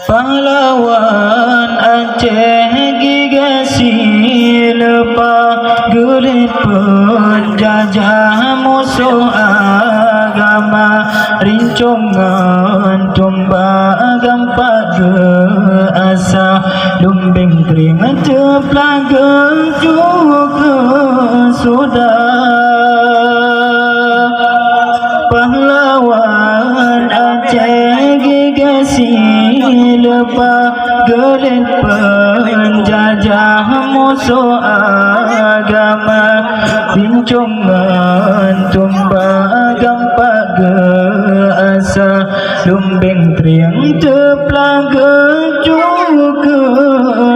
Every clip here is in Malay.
Pahlawan Aceh gigasi lepas gelit penjajah musuh agama rincongan tumbak gampak ke asa lumbing kering teplaga juga sudah pahlawan Aceh gigasi lepas gelit penjajah musuh agama bincongan tumbak gampak ke asa lumbing teriang teplaga juga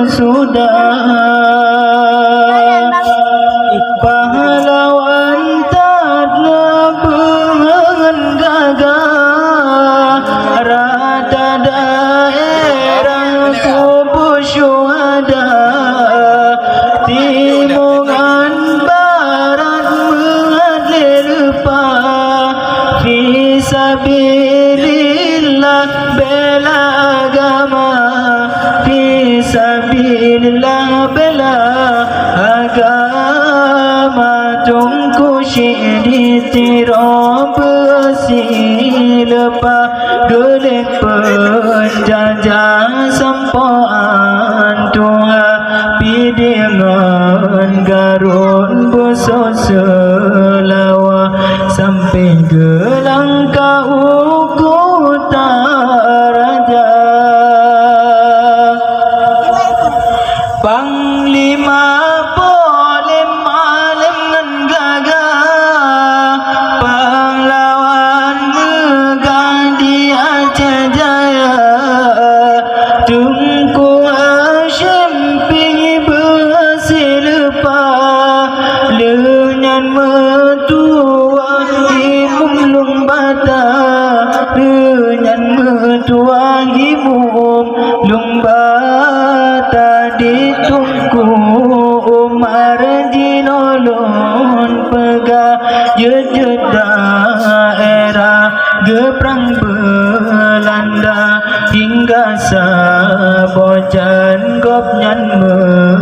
sudah pahlawan tak lebengan gagah rata daerah kubur syuhada timungan barat mengalir lepas fisabilillah bela agama fisabilillah bela agama tungku syiri tirab besi lepas gelit penjajah sempaan Tuhan pidengan garun besar selawah sampai gelang kau kota raja Panglima boleh malam dan gagah pahlawan megah di Aceh Jaya Tunku Hashim pi berhasil lepas lenyan metua di mumlung bata lenyan metua di mumlung bata ditungku Umar dinolong pegah jejak daerah geprang Belanda hingga sabojan gopnyan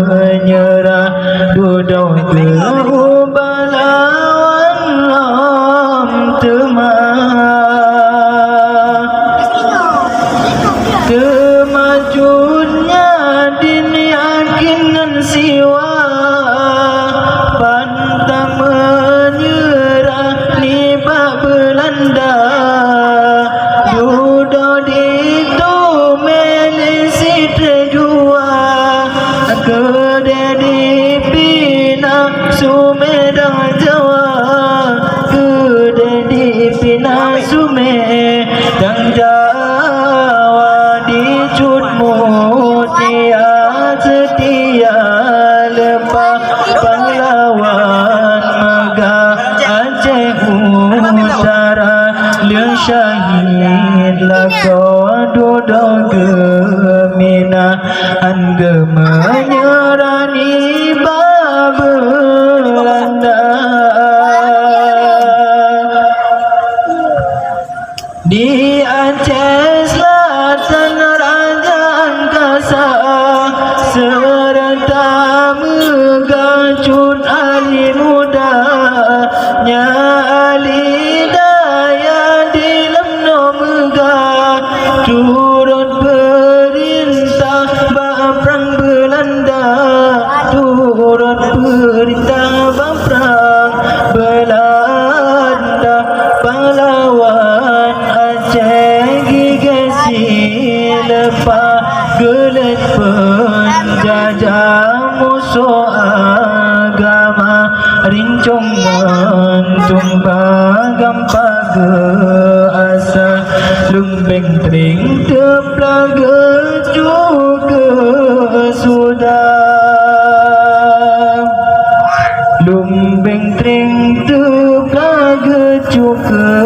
menyerah duduk balawan lam kemajunya din yakinan siwa pantang menyerah nibak Belanda duduk di Melisi terjual kedai di Pinang Sumedang Jawa kedai di Pinang Sumedang Jawa dicut mutia setia lepas pahlawan megah Aceh Utara lia syahid lakau duduk gemina angga menyerani Belanda di Aceh Selatan Raja Angkasa serta megah cut Ali muda nyali daya di lemno megah turut perintah baprang Belanda turut perintah baprang Belanda pahlawan Aceh gigasi lepas gelit penjajah musuh agama rincongan tumbak gampak ke asa lumbing tering teplaga juga sudah lumbing tering teplaga juga